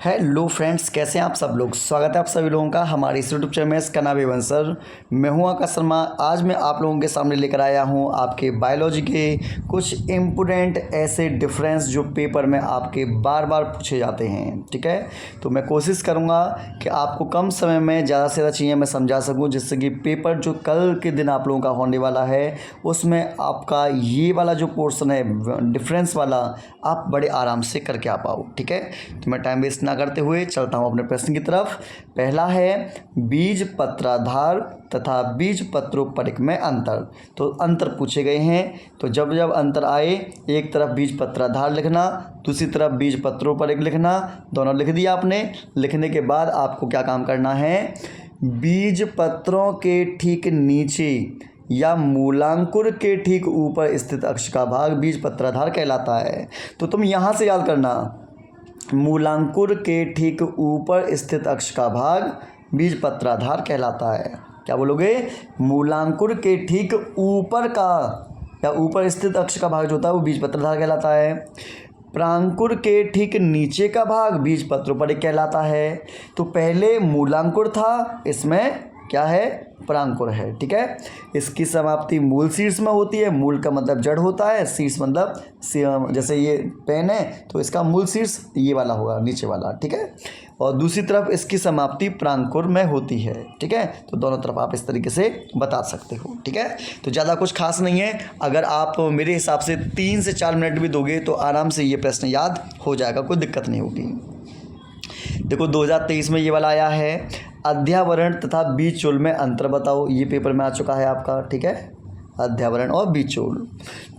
Hello friends, कैसे हैं आप सब लोग। स्वागत है आप सभी लोगों का हमारे इस यूट्यूब चैनल में। इसका नाम है सर, मैं हूं आकाश शर्मा। आज मैं आप लोगों के सामने लेकर आया हूं आपके बायोलॉजी के कुछ इम्पोर्टेंट ऐसे डिफरेंस जो पेपर में आपके बार बार पूछे जाते हैं। ठीक है, तो मैं कोशिश करूंगा कि आपको कम समय में ज़्यादा से ज़्यादा चीज़ें मैं समझा सकूँ, जिससे कि पेपर जो कल के दिन आप लोगों का होने वाला है उसमें आपका ये वाला जो पोर्शन है डिफरेंस वाला, आप बड़े आराम से करके आ पाओ। ठीक है, तो मैं टाइम वेस्ट ना करते हुए चलता हूँ अपने प्रश्न की तरफ। पहला है बीज पत्राधार तथा बीज पत्रोपरिक में अंतर। तो अंतर पूछे गए हैं, तो जब जब अंतर आए एक तरफ बीज पत्राधार लिखना, दूसरी तरफ बीज पत्रोपरिक लिखना। दोनों लिख दिया आपने। लिखने के बाद आपको क्या काम करना है, बीज पत्रों के ठीक नीचे या मूलांकुर के ठीक ऊपर स्थित अक्ष का भाग बीज पत्राधार कहलाता है। तो तुम यहाँ से याद करना, मूलांकुर के ठीक ऊपर स्थित अक्ष का भाग बीज पत्राधार कहलाता है। क्या बोलोगे, मूलांकुर के ठीक ऊपर का या ऊपर स्थित अक्ष का भाग जो होता है वो बीज पत्राधार कहलाता है। प्रांकुर के ठीक नीचे का भाग बीज पत्रोपरिक कहलाता है। तो पहले मूलांकुर था, इसमें क्या है, प्रांकुर है। ठीक है, इसकी समाप्ति मूल शीर्ष में होती है। मूल का मतलब जड़ होता है, शीर्ष मतलब जैसे ये पेन है तो इसका मूल शीर्ष ये वाला होगा, नीचे वाला। ठीक है, और दूसरी तरफ इसकी समाप्ति प्रांकुर में होती है। ठीक है, तो दोनों तरफ आप इस तरीके से बता सकते हो। ठीक है, तो ज़्यादा कुछ खास नहीं है। अगर आप मेरे हिसाब से 3 से 4 मिनट भी दोगे तो आराम से ये प्रश्न याद हो जाएगा, कोई दिक्कत नहीं होगी। देखो 2023 में ये वाला आया है, अध्यावरण तथा बीजचोल में अंतर बताओ। ये पेपर में आ चुका है आपका। ठीक है, अध्यावरण और बीजचोल।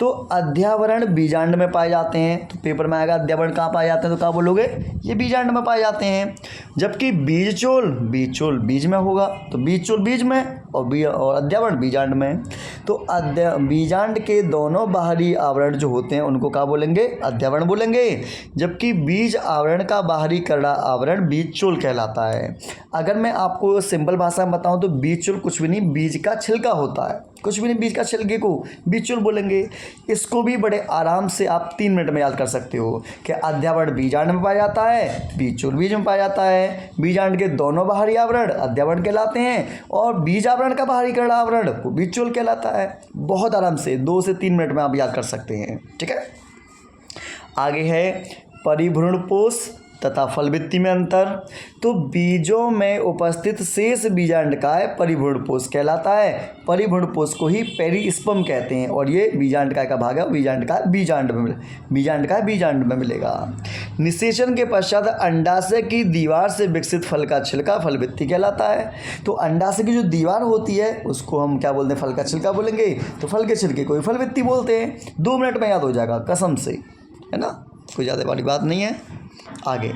तो अध्यावरण बीजांड में पाए जाते हैं, तो पेपर में आएगा अध्यावरण कहाँ पाए जाते हैं, तो कहाँ बोलोगे, ये बीजांड में पाए जाते हैं। जबकि बीजचोल बीज में होगा, तो बीजचोल बीज में और अध्यावरण बीजांड में। तो बीजांड के दोनों बाहरी आवरण जो होते हैं उनको क्या बोलेंगे, अध्यावरण बोलेंगे। जबकि बीज आवरण का बाहरी करड़ा आवरण बीजचोल कहलाता है। अगर मैं आपको सिंपल भाषा में बताऊं तो बीजचोल कुछ भी नहीं, बीज का छिलका होता है, कुछ भी नहीं, बीज का छिलके को बीजचोल बोलेंगे। इसको भी बड़े आराम से आप 3 मिनट में याद कर सकते हो कि अध्यावरण बीजांड में पाया जाता है, बीजचोल बीज में पाया जाता है। बीजांड के दोनों बाहरी आवरण अध्यावरण कहलाते हैं और बीज आवरण का बाहरी करड़ा आवरण वो बीजचोल कहलाता है। बहुत आराम से 2 से 3 मिनट में आप याद कर सकते हैं। ठीक है, आगे है परिभ्रूणपोष तथा फलवृत्ति में अंतर। तो बीजों में उपस्थित शेष बीजांडकाय परिभ्रूणपोष कहलाता है। परिभ्रूणपोष को ही पेरिस्पर्म कहते हैं और ये बीजांडकाय का भाग है। बीजांडकाय बीजांड में मिलेगा। निषेचन के पश्चात अंडाशय की दीवार से विकसित फल का छिलका फलवृत्ति कहलाता है। तो अंडाशय की जो दीवार होती है उसको हम क्या बोलते हैं, फल का छिलका बोलेंगे। तो फल के छिलके को ही फलवृत्ति बोलते हैं। 2 मिनट में याद हो जाएगा कसम से, है ना, कोई ज़्यादा बड़ी बात नहीं है। आगे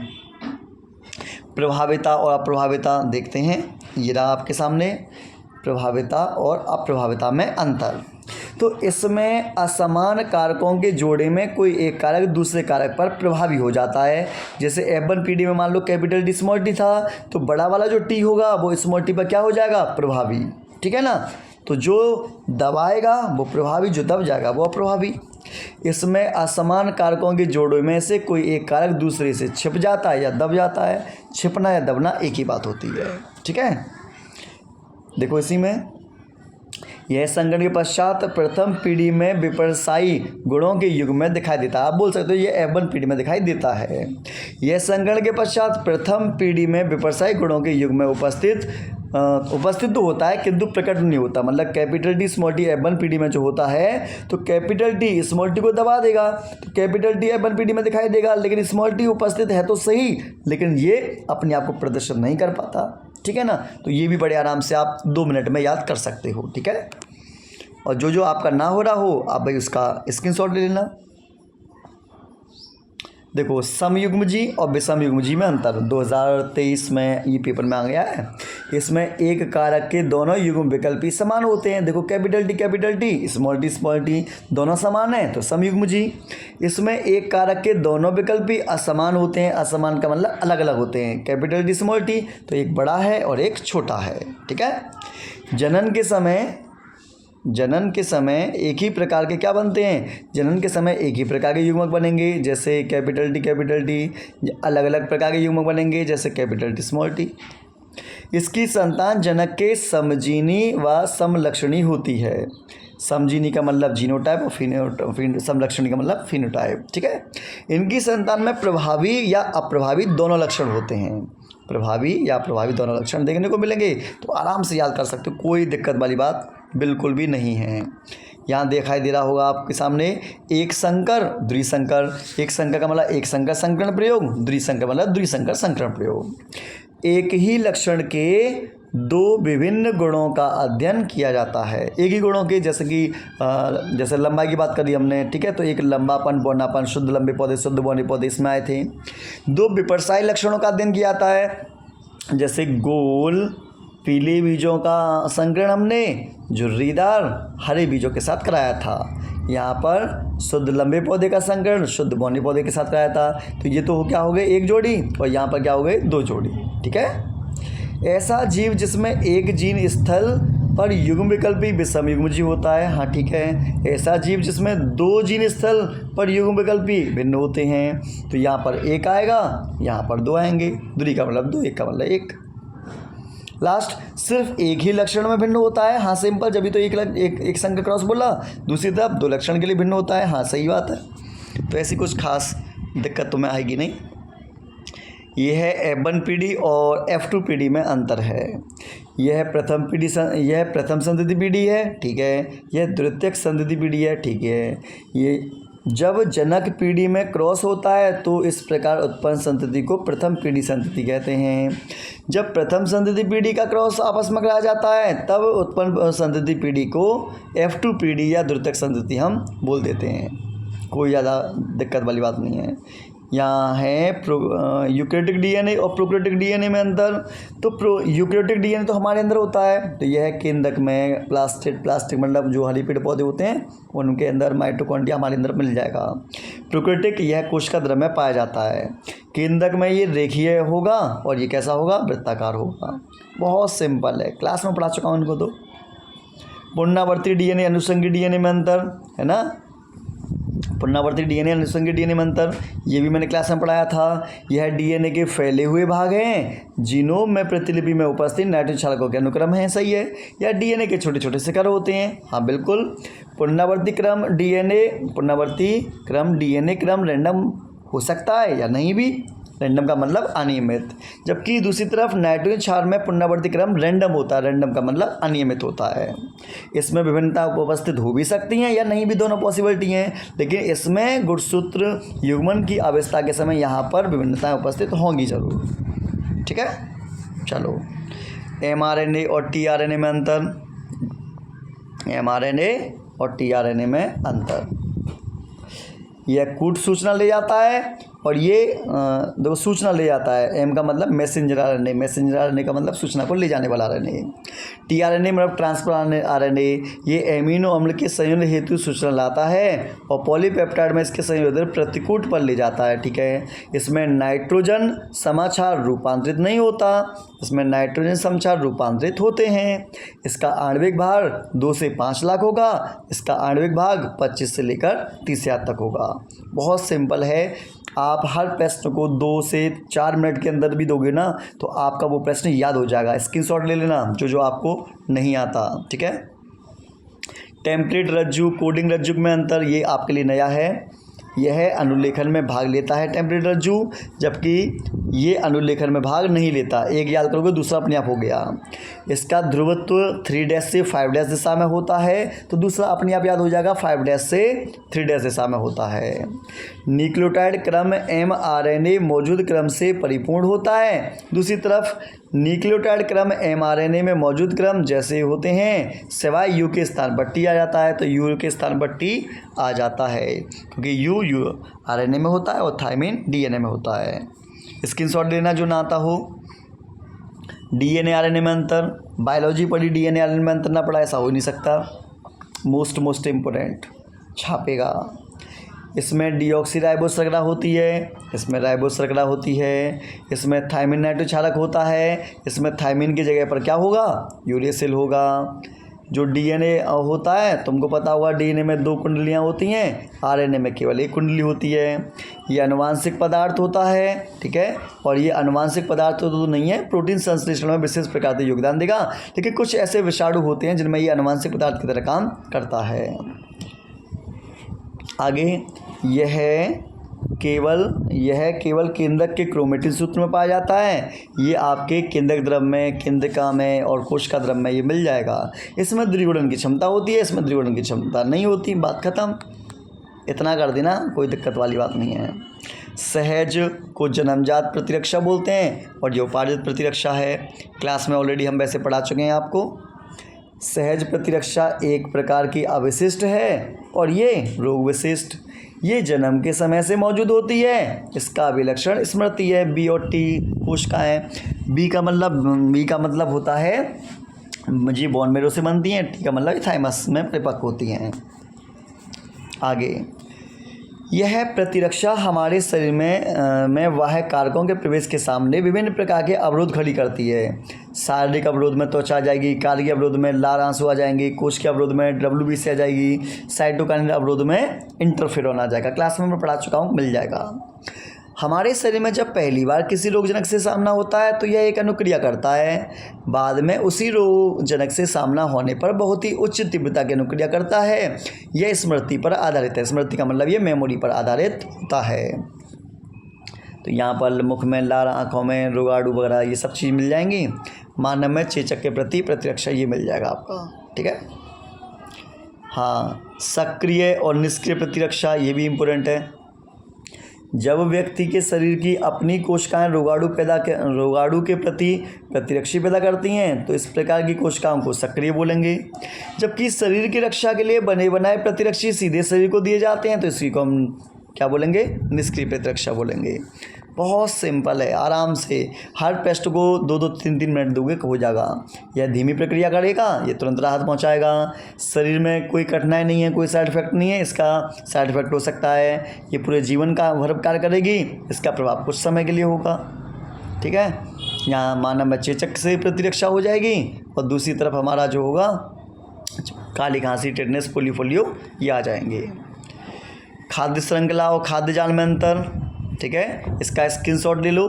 प्रभाविता और अप्रभाविता देखते हैं। ये रहा आपके सामने, प्रभाविता और अप्रभाविता में अंतर। तो इसमें असमान कारकों के जोड़े में कोई एक कारक दूसरे कारक पर प्रभावी हो जाता है। जैसे F1PD में मान लो कैपिटल टी स्मॉल टी था, तो बड़ा वाला जो टी होगा वो स्मॉल टी पर क्या हो जाएगा, प्रभावी। ठीक है ना, तो जो दबाएगा वो प्रभावी, जो दब जाएगा वो अप्रभावी। इसमें असमान कारकों के जोड़ों में से कोई एक कारक दूसरे से छिप जाता है या दब जाता है। छिपना या दबना एक ही बात होती है। ठीक है, देखो इसी में यह संगठन के पश्चात प्रथम पीढ़ी में विपर्यायी गुणों के युग में दिखाई देता है। आप बोल सकते हो ये F1 पीढ़ी में दिखाई देता है। यह संगठन के पश्चात प्रथम पीढ़ी में विपर्यायी गुणों के युग में उपस्थित तो होता है किंतु प्रकट नहीं होता। मतलब capital T small T F1 पीढ़ी में जो होता है तो कैपिटल टी स्मॉल टी को दबा देगा, तो कैपिटल टी F1 पीढ़ी में दिखाई देगा, लेकिन स्मॉल टी उपस्थित है तो सही, लेकिन ये अपने आप को प्रदर्शन नहीं कर पाता। ठीक है ना, तो ये भी बड़े आराम से आप 2 मिनट में याद कर सकते हो। ठीक है, और जो आपका ना हो रहा हो आप भाई उसका स्क्रीनशॉट ले लेना। देखो समयुग्म जी और विषमयुग्म जी में अंतर 2023 में ये पेपर में आ गया है। इसमें एक कारक के दोनों युग्म विकल्पी समान होते हैं। देखो कैपिटल टी स्मॉल टी दोनों समान हैं तो समयुग्म जी। इसमें एक कारक के दोनों विकल्पी असमान होते हैं। असमान का मतलब अलग अलग होते हैं। कैपिटल टी स्मॉल टी तो एक बड़ा है और एक छोटा है। ठीक है, जनन के समय जनन के समय एक ही प्रकार के क्या बनते हैं, जनन के समय एक ही प्रकार के युग्मक बनेंगे, जैसे कैपिटल टी, अलग अलग प्रकार के युग्मक बनेंगे जैसे कैपिटल टी स्मॉल टी। इसकी संतान जनक के समजीनी व समलक्षणी होती है। समजीनी का मतलब जीनोटाइप और समलक्षणी का मतलब फिनोटाइप, ठीक है। इनकी संतान में प्रभावी या अप्रभावी दोनों लक्षण होते हैं, प्रभावी या अप्रभावी दोनों लक्षण देखने को मिलेंगे, तो आराम से याद कर सकते हो, कोई दिक्कत वाली बात बिल्कुल भी नहीं है। यहाँ दिखाई दे रहा होगा आपके सामने एक संकर द्विसंकर, एक संकर का मतलब एक संकर संकरण प्रयोग, द्विसंकर मतलब द्विसंकर संकरण प्रयोग। एक ही लक्षण के दो विभिन्न गुणों का अध्ययन किया जाता है, एक ही गुणों के, जैसे कि जैसे लंबाई की बात करी हमने, ठीक है, तो एक लंबापन बौनापन, शुद्ध लंबे पौधे शुद्ध बौने पौधे इसमें आए थे। दो विपर्यायी लक्षणों का अध्ययन किया जाता है, जैसे गोल पीले बीजों का संकरण हमने झुर्रीदार हरे बीजों के साथ कराया था। यहाँ पर शुद्ध लंबे पौधे का संकरण शुद्ध बौने पौधे के साथ कराया था, तो ये तो क्या हो गए एक जोड़ी, और यहाँ पर क्या हो गए दो जोड़ी, ठीक है। ऐसा जीव जिसमें एक जीन स्थल पर युग्म विकल्पी विषम युग्म जीव होता है, हाँ ठीक है। ऐसा जीव जिसमें दो जीन स्थल पर युग्म विकल्पी भिन्न होते हैं, तो यहाँ पर एक आएगा, यहाँ पर दो आएंगे, दूरी का मतलब दो, एक का मतलब एक। लास्ट सिर्फ एक ही लक्षण में भिन्न होता है, हाँ सिंपल, जब भी तो एक संकर क्रॉस बोला, दूसरी तरफ दो लक्षण के लिए भिन्न होता है, हाँ सही बात है। तो ऐसी कुछ खास दिक्कत तुम्हें आएगी नहीं। ये है F1 पीढ़ी और F2 पीढ़ी में अंतर है। यह प्रथम संतति पीढ़ी है, ठीक है, यह द्वितीयक संतति पीढ़ी है, ठीक है। ये जब जनक पीढ़ी में क्रॉस होता है तो इस प्रकार उत्पन्न संतति को प्रथम पीढ़ी संतति कहते हैं। जब प्रथम संतति पीढ़ी का क्रॉस आपस में कराया जाता है तब उत्पन्न संतति पीढ़ी को F2 पीढ़ी या द्वितीयक संतति हम बोल देते हैं, कोई ज़्यादा दिक्कत वाली बात नहीं है। यहाँ है यूकैरियोटिक डीएनए और प्रोकैरियोटिक डीएनए में अंतर। तो यूकैरियोटिक डीएनए तो हमारे अंदर होता है, तो यह केंद्रक में प्लास्टिक मतलब जो हरी पेड़ पौधे होते हैं उनके अंदर माइटोकॉन्ड्रिया हमारे अंदर मिल जाएगा। प्रोकैरियोटिक यह कोशिका द्रव्य में पाया जाता है। केंद्रक में ये रेखीय होगा और ये कैसा होगा, वृत्ताकार होगा। बहुत सिंपल है, क्लास में पढ़ा चुका हूँ इनको। तो पुनरावर्ती डीएनए अनुषंगी डीएनए में अंतर है ना, पुनरावर्ती डीएनए अनुषंगी डीएनए में अंतर, ये भी मैंने क्लास में पढ़ाया था। यह डीएनए के फैले हुए भाग हैं, जीनोम में प्रतिलिपि में उपस्थित नाइट्रोजन क्षारकों के अनुक्रम हैं, सही है। या डीएनए के छोटे छोटे शिखर होते हैं, हाँ बिल्कुल। पुनरावर्ती क्रम डीएनए क्रम रैंडम हो सकता है या नहीं भी, रैंडम का मतलब अनियमित, जबकि दूसरी तरफ नाइट्रोजन क्षार में पुनरावर्ती क्रम रैंडम होता है, रैंडम का मतलब अनियमित होता है। इसमें विभिन्नता उपस्थित हो भी सकती हैं या नहीं भी, दोनों पॉसिबिलिटी हैं, लेकिन इसमें गुणसूत्र युग्मन की अवस्था के समय यहाँ पर विभिन्नताएं उपस्थित होंगी जरूर, ठीक है। चलो mRNA और tRNA में अंतर, mRNA और tRNA में अंतर। यह कूट सूचना ले जाता है और ये देखो सूचना ले जाता है। एम का मतलब मैसेंजर आरएनए, मैसेंजर आरएनए का मतलब सूचना को ले जाने वाला आरएनए। टीआरएनए मतलब ट्रांसफर आरएनए, ये एमिनो अम्ल के संयोजन हेतु सूचना लाता है और पॉलीपेप्टाइड में इसके संयोजन प्रतिकूट पर ले जाता है, ठीक है। इसमें नाइट्रोजन समाचार रूपांतरित नहीं होता, इसमें नाइट्रोजन समाचार रूपांतरित होते हैं। इसका आणविक भार 2 से 5 लाख होगा, इसका आणविक भाग 25 से लेकर 30,000 तक होगा। बहुत सिंपल है, आप हर प्रश्न को 2 से 4 मिनट के अंदर भी दोगे ना तो आपका वो प्रश्न याद हो जाएगा। स्क्रीनशॉट ले लेना जो आपको नहीं आता, ठीक है। टेम्पलेट रज्जु कोडिंग रज्जु में अंतर, ये आपके लिए नया है। यह अनुलेखन में भाग लेता है टेम्पलेट रज्जु, जबकि ये अनुलेखन में भाग नहीं लेता। एक याद करोगे दूसरा अपने आप हो गया। इसका ध्रुवत्व 3' से 5' दिशा में होता है, तो दूसरा अपने आप याद हो जाएगा 5' से 3' दिशा में होता है। न्यूक्लियोटाइड क्रम mRNA मौजूद क्रम से परिपूर्ण होता है। दूसरी तरफ न्यूक्लियोटाइड क्रम mRNA में मौजूद क्रम जैसे होते हैं, सिवाय U के स्थान पर T आ जाता है, तो U के स्थान पर T आ जाता है, क्योंकि U RNA में होता है और थायमिन DNA में होता है। स्क्रीनशॉट लेना जो ना आता हो। DNA RNA में अंतर, बायोलॉजी पढ़ी DNA RNA में अंतर ना पढ़ा, ऐसा हो नहीं सकता। मोस्ट इम्पोर्टेंट छापेगा। इसमें डीऑक्सीराइबोस श्रृंखला होती है, इसमें राइबोस श्रृंखला होती है। इसमें थायमिन नाइट्रोजन क्षारक होता है, इसमें थायमिन की जगह पर क्या होगा, यूरेसिल होगा। जो डीएनए होता है, तुमको पता होगा डीएनए में 2 कुंडलियाँ होती हैं, आरएनए में केवल 1 कुंडली होती है। ये अनुवांशिक पदार्थ होता है, ठीक है, और ये अनुवांशिक पदार्थ तो नहीं है, प्रोटीन संश्लेषण में विशेष प्रकार से योगदान देगा, लेकिन कुछ ऐसे विषाणु होते हैं जिनमें ये अनुवांशिक पदार्थ की तरह काम करता है। आगे, यह केवल केंद्रक के क्रोमेटिन सूत्र में पाया जाता है। ये आपके केंद्रक द्रव में, केंद्रिका में और कोशिका द्रव में ये मिल जाएगा। इसमें द्विगुणन की क्षमता होती है, इसमें द्विगुणन की क्षमता नहीं होती। बात खत्म, इतना कर देना, कोई दिक्कत वाली बात नहीं है। सहज को जन्मजात प्रतिरक्षा बोलते हैं और जो उपार्जित प्रतिरक्षा है, क्लास में ऑलरेडी हम वैसे पढ़ा चुके हैं आपको। सहज प्रतिरक्षा एक प्रकार की अविशिष्ट है और ये रोग विशिष्ट, ये जन्म के समय से मौजूद होती है। इसका अभिलक्षण स्मृति है। बी और टी कोशिकाएं, बी का मतलब होता है जी बोन मैरो से बनती हैं, टी का मतलब थाइमस में परिपक्व होती हैं। आगे, यह प्रतिरक्षा हमारे शरीर में बाह्य कारकों के प्रवेश के सामने विभिन्न प्रकार के अवरोध खड़ी करती है। शारीरिक अवरोध में त्वचा आ जाएगी, कार्य अवरोध में लार आंसू आ जाएंगे, कोश के अवरोध में WBC आ जाएगी, साइटोकाइनिन अवरोध में इंटरफेरॉन आ जाएगा। क्लास में मैं पढ़ा चुका हूँ, मिल जाएगा। हमारे शरीर में जब पहली बार किसी रोगजनक से सामना होता है तो यह एक अनुक्रिया करता है। बाद में उसी रोगजनक से सामना होने पर बहुत ही उच्च तीव्रता की अनुक्रिया करता है। यह स्मृति पर आधारित है। स्मृति का मतलब ये मेमोरी पर आधारित होता है। तो यहाँ पर मुख में लार, आँखों में रोगाणु वगैरह ये सब चीज़ मिल जाएंगी। मानव में चेचक के प्रति प्रतिरक्षा ये मिल जाएगा आपका, ठीक है। हाँ, सक्रिय और निष्क्रिय प्रतिरक्षा ये भी इम्पोर्टेंट है। जब व्यक्ति के शरीर की अपनी कोशिकाएं रोगाणु के प्रति प्रतिरक्षा पैदा करती हैं तो इस प्रकार की कोशिकाओं को सक्रिय बोलेंगे। जबकि शरीर की रक्षा के लिए बने बनाए प्रतिरक्षी सीधे शरीर को दिए जाते हैं तो इसी को हम क्या बोलेंगे, निष्क्रिय प्रतिरक्षा बोलेंगे। बहुत सिंपल है, आराम से हर पेस्ट को 2-2, 3-3 मिनट दोगे हो जाएगा। यह धीमी प्रक्रिया करेगा, ये तुरंत राहत पहुंचाएगा। शरीर में कोई कठिनाई नहीं है, कोई साइड इफेक्ट नहीं है। इसका साइड इफेक्ट हो सकता है, ये पूरे जीवन का भर कार्य करेगी, इसका प्रभाव कुछ समय के लिए होगा, ठीक है। यहाँ मानव में चेचक से प्रतिरक्षा हो जाएगी और दूसरी तरफ हमारा जो होगा काली खांसी, टेटनस, पोलियो ये आ जाएंगे। खाद्य श्रृंखला और खाद्य जाल में अंतर, ठीक है, इसका स्क्रीनशॉट ले लो।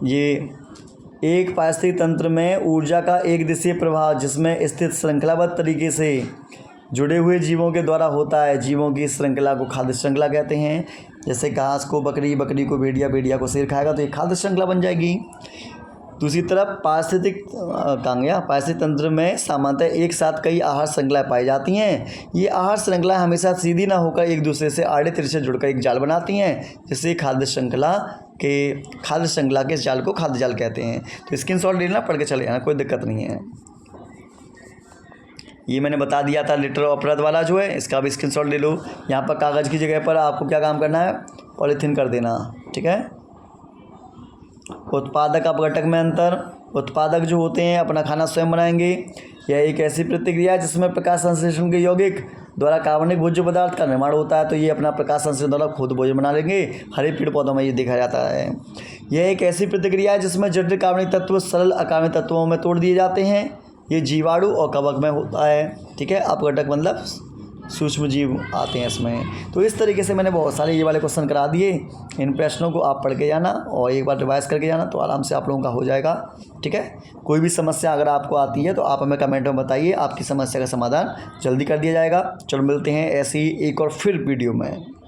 ये एक पारिस्थितिक तंत्र में ऊर्जा का एक दिशीय प्रवाह जिसमें स्थित श्रृंखलाबद्ध तरीके से जुड़े हुए जीवों के द्वारा होता है। जीवों की श्रृंखला को खाद्य श्रृंखला कहते हैं। जैसे घास को बकरी, बकरी को भेड़िया, भेड़िया को शेर खाएगा तो ये खाद्य श्रृंखला बन जाएगी। दूसरी तरफ पारिस्थितिक तंत्र में सामान्यतः एक साथ कई आहार श्रृंखलाएं पाई जाती हैं। ये आहार श्रृंखलाएं हमेशा सीधी ना होकर एक दूसरे से आड़े तिरछे जुड़कर एक जाल बनाती हैं, जिससे खाद्य श्रृंखला के इस जाल को खाद्य जाल कहते हैं। तो स्क्रीनशॉट ले लेना, पढ़ के चले जाना, कोई दिक्कत नहीं है। ये मैंने बता दिया था लेटर ऑफ बर्थ वाला जो है, इसका भी स्क्रीनशॉट ले लो। यहाँ पर कागज़ की जगह पर आपको क्या काम करना है, पॉलीथीन कर देना, ठीक है। उत्पादक अपघटक में अंतर, उत्पादक जो होते हैं अपना खाना स्वयं बनाएंगे। यह एक ऐसी प्रतिक्रिया है जिसमें प्रकाश संश्लेषण के यौगिक द्वारा कार्बनिक भोज्य पदार्थ का निर्माण होता है। तो ये अपना प्रकाश संश्लेषण द्वारा खुद भोजन बना लेंगे। हरे पेड़ पौधों में ये देखा जाता है। यह एक ऐसी प्रतिक्रिया है जिसमें जटिल कार्बनिक तत्व सरल अकार्बनिक तत्वों में तोड़ दिए जाते हैं। ये जीवाणु और कवक में होता है, ठीक है। अपघटक मतलब सूक्ष्म जीव आते हैं इसमें। तो इस तरीके से मैंने बहुत सारे ये वाले क्वेश्चन करा दिए। इन प्रश्नों को आप पढ़ के जाना और एक बार रिवाइज करके जाना तो आराम से आप लोगों का हो जाएगा, ठीक है। कोई भी समस्या अगर आपको आती है तो आप हमें कमेंट में बताइए, आपकी समस्या का समाधान जल्दी कर दिया जाएगा। चलो मिलते हैं ऐसी एक और फिर वीडियो में।